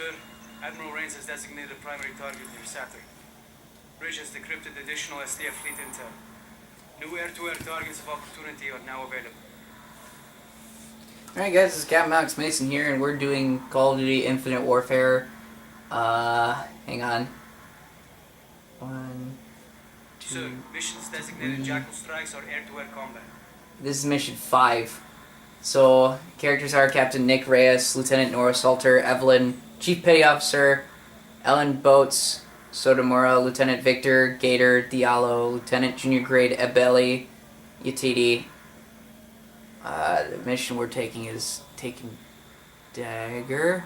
Sir, Admiral Reyes has designated a primary target near Saturn. Bridge has decrypted additional SDF fleet intel. New air-to-air targets of opportunity are now available. Alright guys, this is Captain Alex Mason here, and we're doing Call of Duty Infinite Warfare. Hang on. 1, 2, Sir, missions designated Jackal strikes are air-to-air combat. This is mission 5. So, characters are Captain Nick Reyes, Lieutenant Nora Salter, Evelynn, Chief Petty Officer Ellen Boats, Sotomura, Lieutenant Victor, Gator, Diallo, Lieutenant Junior Grade Ebele, Yetide. The mission we're taking is taking Dagger.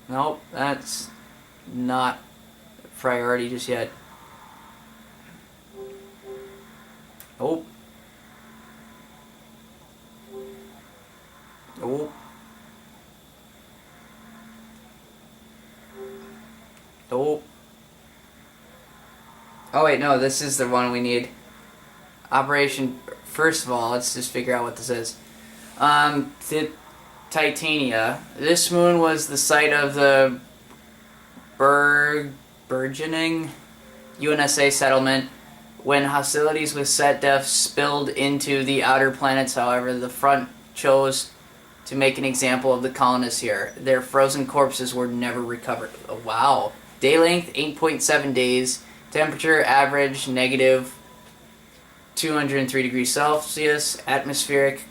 Nope, that's not a priority just yet. Nope. Nope. Nope. Oh wait, no, this is the one we need. Operation, first of all, let's just figure out what this is. Titania. This moon was the site of the burgeoning UNSA settlement. When hostilities with SetDef spilled into the outer planets, however, the front chose to make an example of the colonists here. Their frozen corpses were never recovered. Oh, wow. Day length, 8.7 days. Temperature, average, negative 203 degrees Celsius. Atmospheric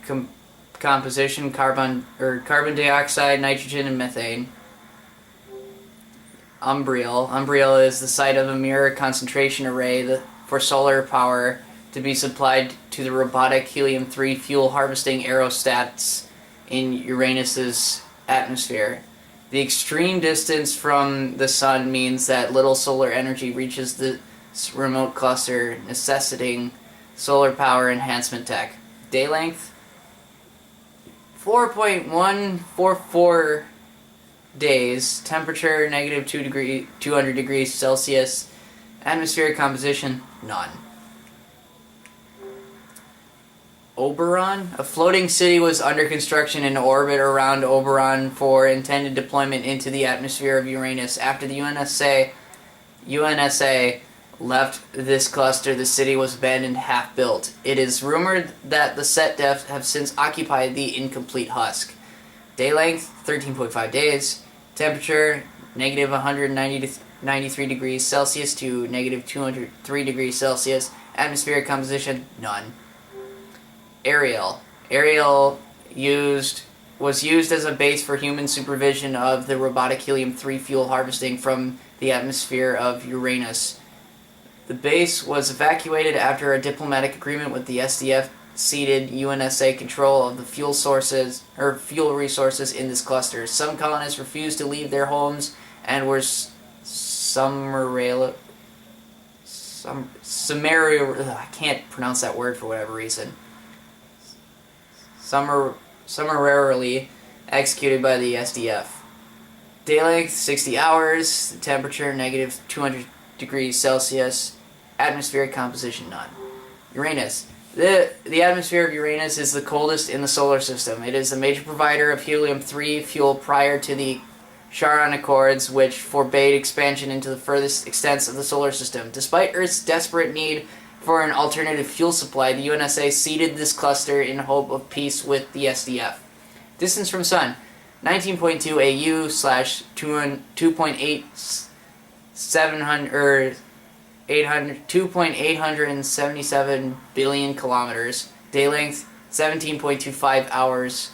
composition, carbon dioxide, nitrogen, and methane. Umbriel. Umbriel is the site of a mirror concentration array for solar power to be supplied to the robotic helium-3 fuel harvesting aerostats in Uranus's atmosphere. The extreme distance from the sun means that little solar energy reaches this remote cluster, necessitating solar power enhancement tech. Day length 4.144 days. Temperature negative 200 degrees Celsius. Atmospheric composition none. Oberon? A floating city was under construction in orbit around Oberon for intended deployment into the atmosphere of Uranus. After the UNSA left this cluster, the city was abandoned, half-built. It is rumored that the SetDef have since occupied the incomplete husk. Day length, 13.5 days. Temperature, negative 193 degrees Celsius to negative 203 degrees Celsius. Atmospheric composition, none. Ariel. Ariel was used as a base for human supervision of the robotic helium-3 fuel harvesting from the atmosphere of Uranus. The base was evacuated after a diplomatic agreement with the SDF ceded UNSA control of the fuel resources in this cluster. Some colonists refused to leave their homes and were summarily, I can't pronounce that word for whatever reason. Summarily executed by the SDF. Day length 60 hours. Temperature negative 200 degrees Celsius. Atmospheric composition none. Uranus. The atmosphere of Uranus is the coldest in the solar system. It is a major provider of helium-3 fuel prior to the Charon Accords, which forbade expansion into the furthest extents of the solar system. Despite Earth's desperate need for an alternative fuel supply, the UNSA ceded this cluster in hope of peace with the SDF. Distance from Sun, 19.2 AU / 2.877 billion kilometers. Day length, 17.25 hours.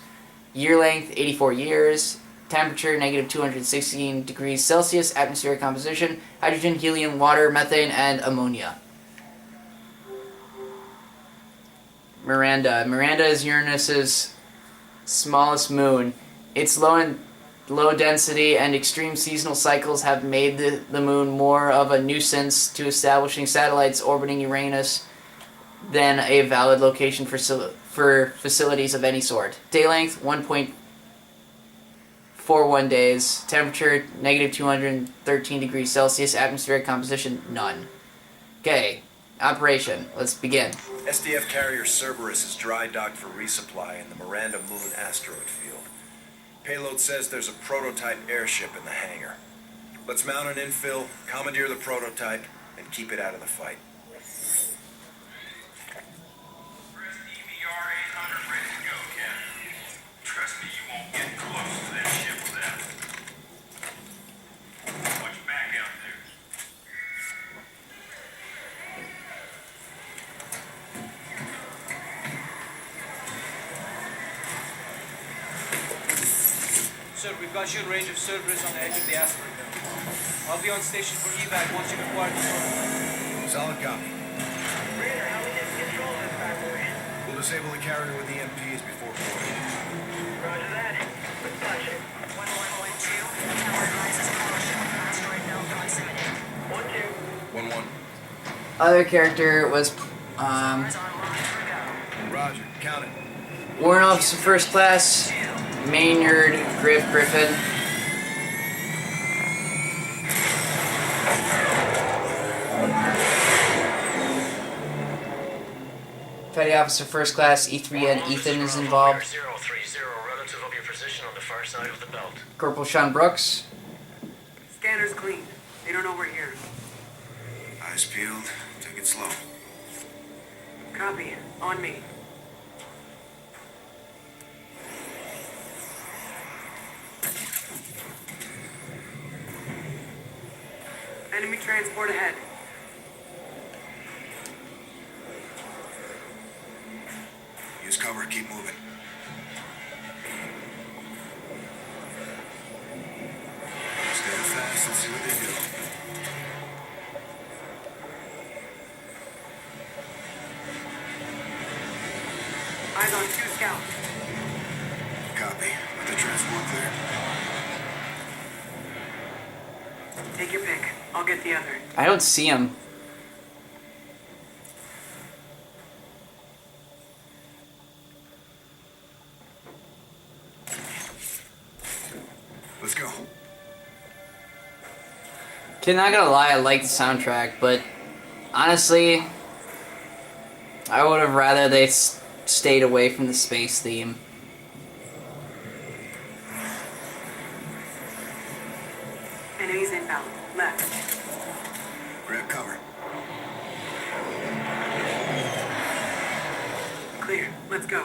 Year length, 84 years. Temperature, negative 216 degrees Celsius. Atmospheric composition, hydrogen, helium, water, methane, and ammonia. Miranda. Miranda is Uranus's smallest moon. Its low density and extreme seasonal cycles have made the moon more of a nuisance to establishing satellites orbiting Uranus than a valid location for facilities of any sort. Day length, 1.41 days. Temperature, negative 213 degrees Celsius. Atmospheric composition, none. Okay, operation. Let's begin. SDF carrier Cerberus is dry docked for resupply in the Miranda Moon asteroid field. Payload says there's a prototype airship in the hangar. Let's mount an infill, commandeer the prototype, and keep it out of the fight. Press EVR 800 ready to go, Captain. Trust me, you won't get close to that ship with that. Watch back out there. Sir, we've got you in range of Cerberus on the edge of the asteroid belt. I'll be on station for evac once you've acquired the prototype. Solid copy. Raider, how we getting control of this bad boy? We'll disable the carrier with EMPs before boarding. Roger that. Let's touch it. 1112, tower advises caution. Asteroid belt proximity. 1-2. 1-1. Other character was Cameras online for go. Roger. Count it. Warrant Officer First Class, Maynard, Griffin. Petty Officer First Class, E3 and Ethan is involved. 030, relative of your position on the far side of the belt. Corporal Sean Brooks. Scanner's clean. They don't know we're here. Eyes peeled. Take it slow. Copy. On me. Enemy transport ahead. Use cover. Keep moving. Stand fast and see what they do. Eyes on 2 scouts. Copy. Let the transport clear. Take your pick. I'll get the other. I don't see him. Let's go. Kid, not gonna lie, I like the soundtrack, but honestly, I would have rather they stayed away from the space theme. Enemies inbound. Left. Grab cover. Clear. Let's go.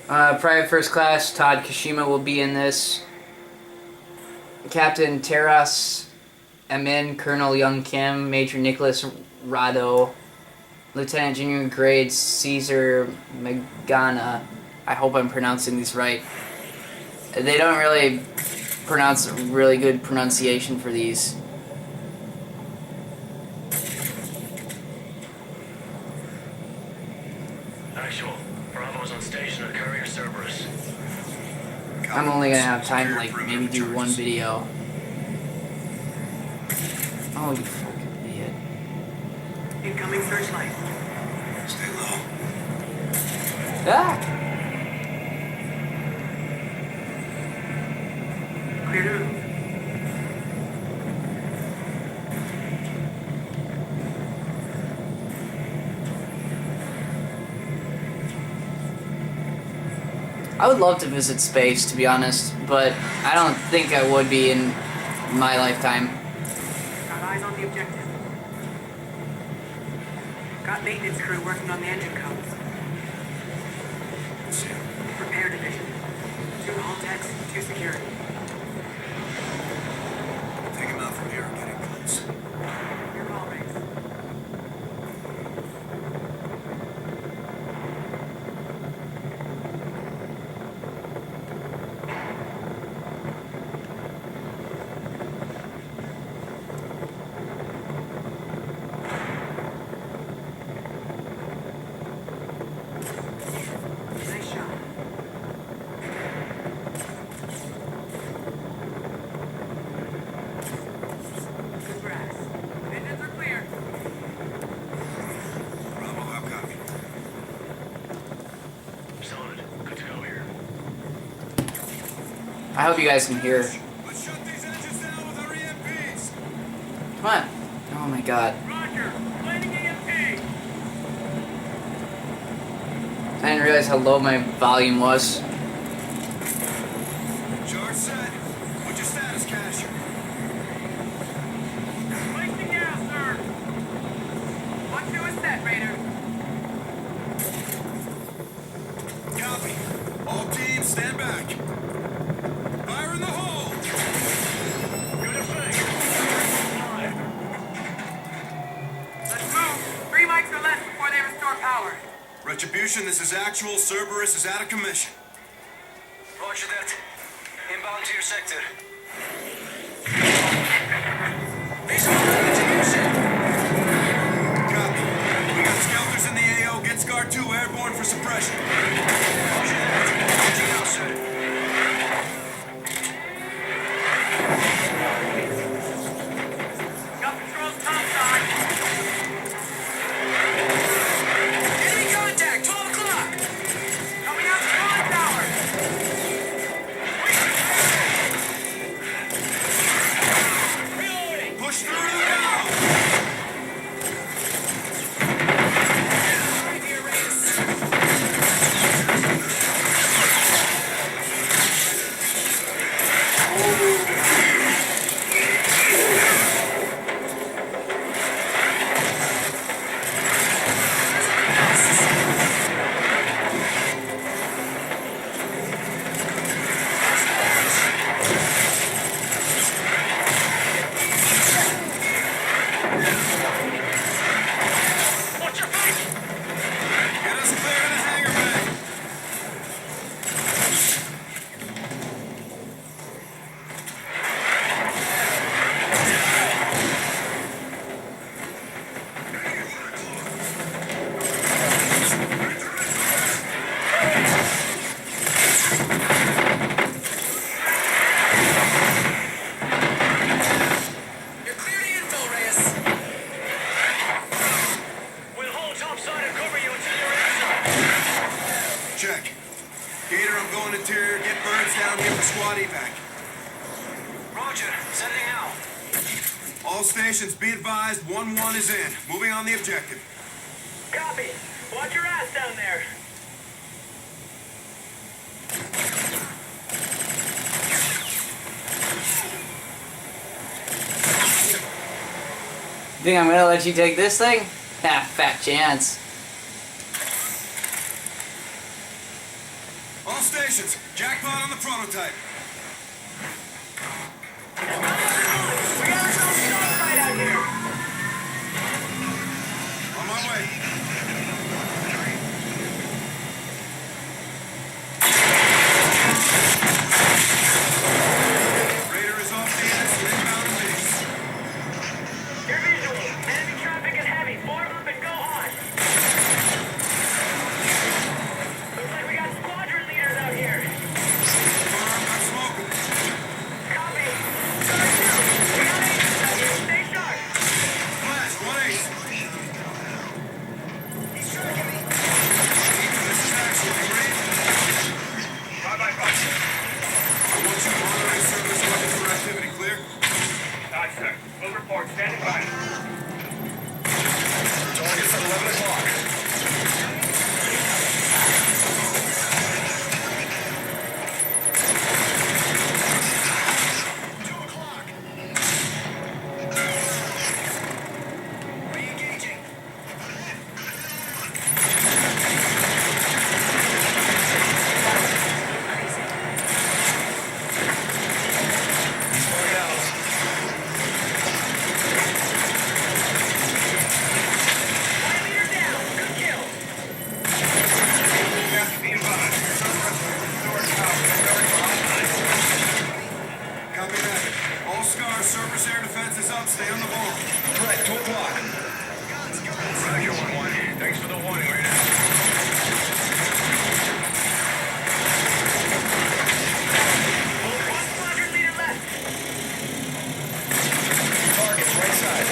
Private First Class, Todd Kashima will be in this. Captain Teras, Emin, Colonel Young Kim, Major Nicholas Rado, Lieutenant Junior Grade Cesar Magana. I hope I'm pronouncing these right. They don't really pronounce really good pronunciation for these. Actual. Bravo's on station at Courier Cerberus. I'm only gonna have time to like maybe do one video. Oh, you fucking idiot. Incoming searchlight. Stay low. Ah! Clear to move. I would love to visit space, to be honest, but I don't think I would be in my lifetime. Got eyes on the objective. Got maintenance crew working on the engine codes. See ya. Repair division. 2 hull techs, 2 security. Take him out from here and get in close. Your call, Reyes. Nice shot. Good brass. Engines are clear. Bravo, how copy? Solid. Good to go here. I hope you guys can hear. Let's shut these engines down with our EMPs. Come on. Oh my god. Roger. Lighting EMP. I didn't realize how low my volume was. Charge set. What's your status, Cash? Placing gas, sir. 1-2 is set, Raider. Copy. All teams, stand back. Fire in the hole! Good effect. Let's move. 3 mics or less before they restore power. Retribution, this is actual. Cerberus is out of commission. Roger that. Inbound to your sector. Visual retribution. Copy. We got skelters in the AO. Get Scar 2 airborne for suppression. Roger that. Changing now, sir. Got patrols topside. Enemy contact, 12 o'clock. Coming out the conn tower. Reloading. Push through now! Right here, Reyes. Watch your feet. Get us clear in the hangar bay! You're clear to infill, Reyes. We'll hold topside and cover you until you're inside. Check. Gator, I'm going interior. Get birds down here for squad evac. Roger, sending now. All stations, be advised, 1-1 is in. Moving on the objective. Copy. Watch your ass down there. Think I'm gonna let you take this thing? Ah, fat chance. All stations, jackpot on the prototype. We got ourselves a dogfight out here. On my way. Raider is off the ass, inbound and base. Your visual. Enemy traffic is heavy. Form up and go hot. Looks like we got squadron leaders out here. Farm, I'm smoking. Copy. Sorry, two. We got agents out here. Stay sharp. Flash, 1-8. He's tracking me. This is actual. You ready? Bye-bye. I want you monitoring service looking for activity. Clear? Aye, sir. We'll report. Standing by. Target's at 11 o'clock. Re-engaging. Fire leader down. Good kill. Be advised. Storage power. Copy that. All scars, surface air defense is up. Stay on the ball. Threat, 2 o'clock. Roger, 1-1. Thanks for the warning, Raider. One squadron leader left. Target's right side.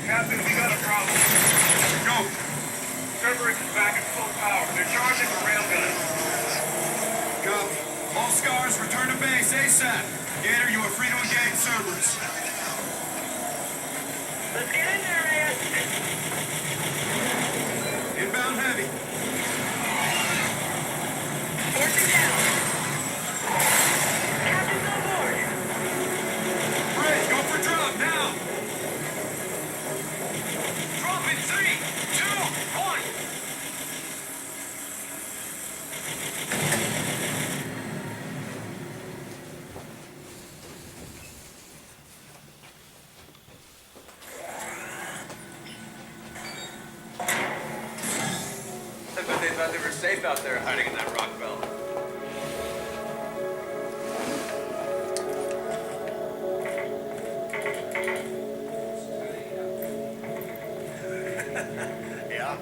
Captain, we got a problem. Go. Cerberus is back at full power. They're charging the railgun. Copy. All scars, return to base ASAP. Gator, you are free to engage Cerberus. Let's get in there, Reyes. Inbound heavy. Forcing down. Captain's on board. Reyes, go for drop now. Drop in 3, 2, 1. I bet they thought they were safe out there hiding in that rock belt. Yeah,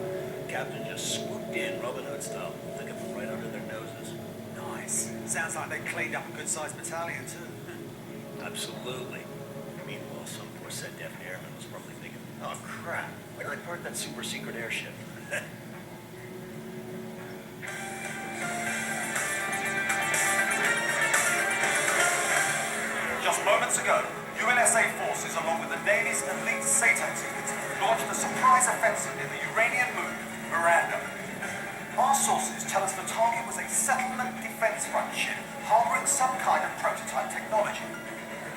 Captain just swooped in Robin Hood style. Took him right under their noses. Nice. Sounds like they cleaned up a good-sized battalion, too. Absolutely. Meanwhile, some poor set-deaf airman was probably thinking, oh crap, why did I park that super-secret airship? Just moments ago, UNSA forces, along with the Navy's elite SATAX units, launched a surprise offensive in the Uranian moon, Miranda. Our sources tell us the target was a settlement defense front ship harboring some kind of prototype technology.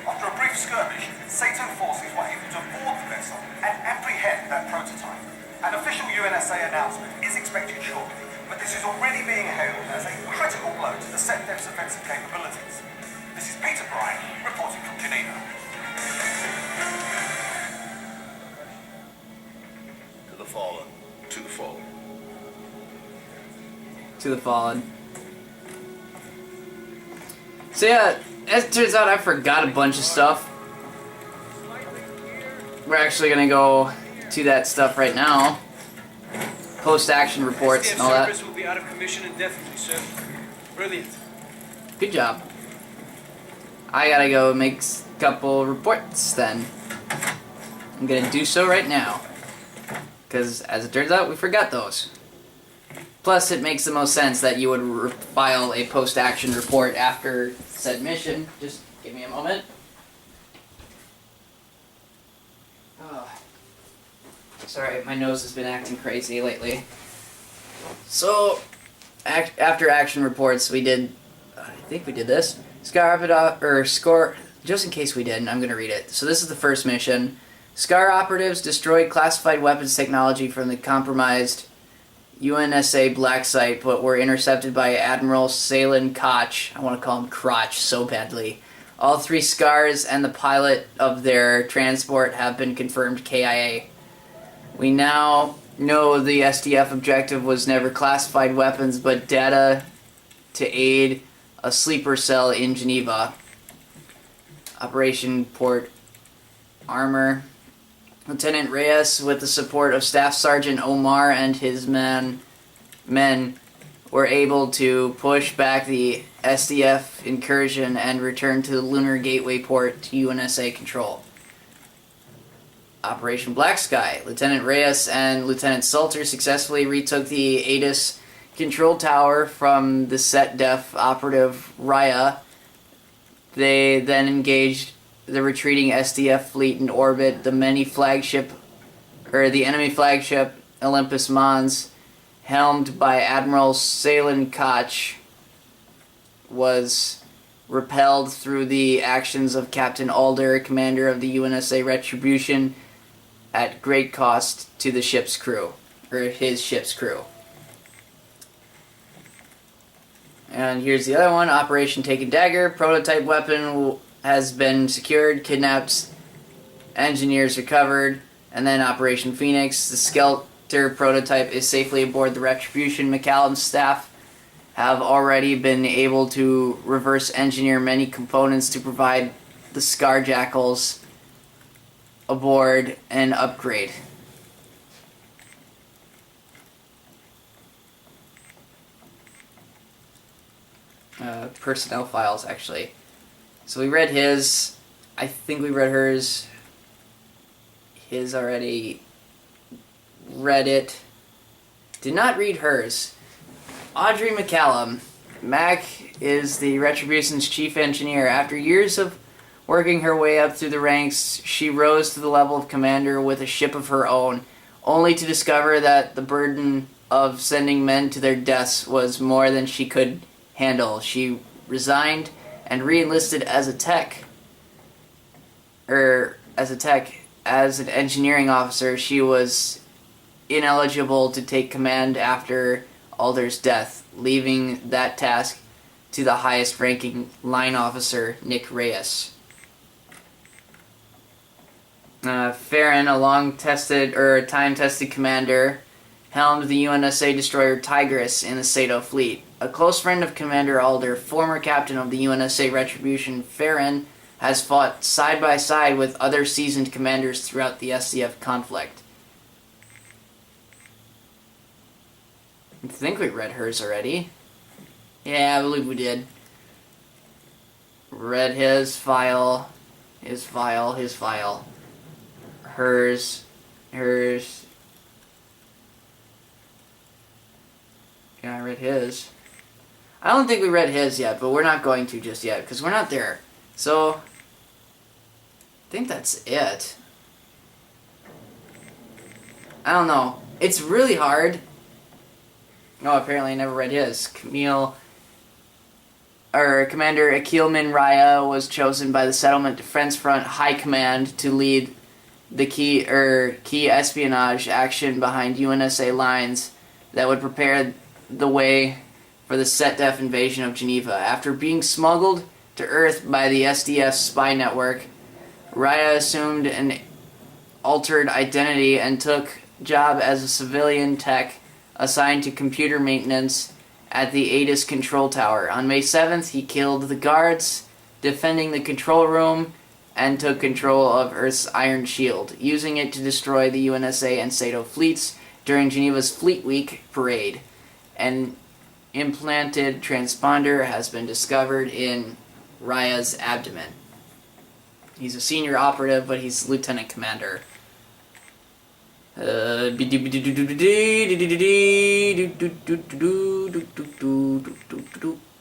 After a brief skirmish, SATO forces were able to board the vessel and apprehend that prototype. An official UNSA announcement is expected shortly, but this is already being hailed as a critical blow to the SETDEF's offensive capabilities. This is Peter Bryan, reporting from Geneva. To the fallen. To the fallen. To the fallen. So yeah, as it turns out, I forgot a bunch of stuff. We're actually gonna go to that stuff right now. Post-action reports and all that. Cerberus will be out of commission indefinitely, sir. Brilliant. Good job. I gotta go make a couple reports then. I'm gonna do so right now. Because, as it turns out, we forgot those. Plus, it makes the most sense that you would file a post-action report after said mission. Just give me a moment. Oh. Sorry, my nose has been acting crazy lately. So, after action reports, we did... I think we did this. Score... Just in case we didn't, I'm going to read it. So this is the first mission. SCAR operatives destroyed classified weapons technology from the compromised UNSA Black Site, but were intercepted by Admiral Salin Koch. I want to call him Crotch so badly. All 3 SCARs and the pilot of their transport have been confirmed KIA. We now know the SDF objective was never classified weapons, but data to aid a sleeper cell in Geneva. Operation Port Armor. Lieutenant Reyes, with the support of Staff Sergeant Omar and his men, were able to push back the SDF incursion and return to the Lunar Gateway port to UNSA control. Operation Black Sky. Lieutenant Reyes and Lieutenant Salter successfully retook the ATIS control tower from the SETDEF operative Raya. They then engaged the retreating SDF fleet in orbit. The enemy flagship Olympus Mons, helmed by Admiral Salin Koch, was repelled through the actions of Captain Alder, commander of the UNSA Retribution, at great cost to the ship's crew, or his ship's crew. And here's the other one, Operation Take a Dagger. Prototype weapon has been secured, kidnapped, engineers recovered, and then Operation Phoenix. The Skelter prototype is safely aboard the Retribution. McCallum's staff have already been able to reverse engineer many components to provide the Scar Jackals aboard and upgrade. Personnel files, actually. So we read his. I think we read hers. his already. Read it. Did not read hers. Audrey McCallum. Mac is the Retribution's chief engineer. After years of working her way up through the ranks, she rose to the level of commander with a ship of her own, only to discover that the burden of sending men to their deaths was more than she could handle. She resigned and re-enlisted as a tech. As an engineering officer. She was ineligible to take command after Alder's death, leaving that task to the highest ranking line officer, Nick Reyes. Farron, a time-tested commander, helmed the UNSA destroyer Tigris in the Sato fleet. A close friend of Commander Alder, former captain of the UNSA Retribution, Farron has fought side by side with other seasoned commanders throughout the SDF conflict. I think we read hers already. Yeah, I believe we did. Read his file. His file. Hers. Yeah, I read his. I don't think we read his yet, but we're not going to just yet, because we're not there. So, I think that's it. I don't know. It's really hard. No, apparently I never read his. Commander Akil Min Raya was chosen by the Settlement Defense Front High Command to lead the key espionage action behind UNSA lines that would prepare the way for the SetDef invasion of Geneva. After being smuggled to Earth by the SDF spy network, Raya assumed an altered identity and took job as a civilian tech assigned to computer maintenance at the ATIS control tower. On May 7th, he killed the guards defending the control room and took control of Earth's Iron Shield, using it to destroy the UNSA and Sato fleets during Geneva's Fleet Week parade. An implanted transponder has been discovered in Raya's abdomen. He's a senior operative, but he's lieutenant commander. I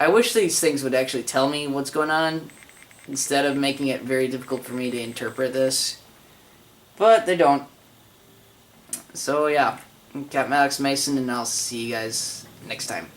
wish these things would actually tell me what's going on instead of making it very difficult for me to interpret this. But they don't. So yeah, I'm Captain Alex Mason, and I'll see you guys next time.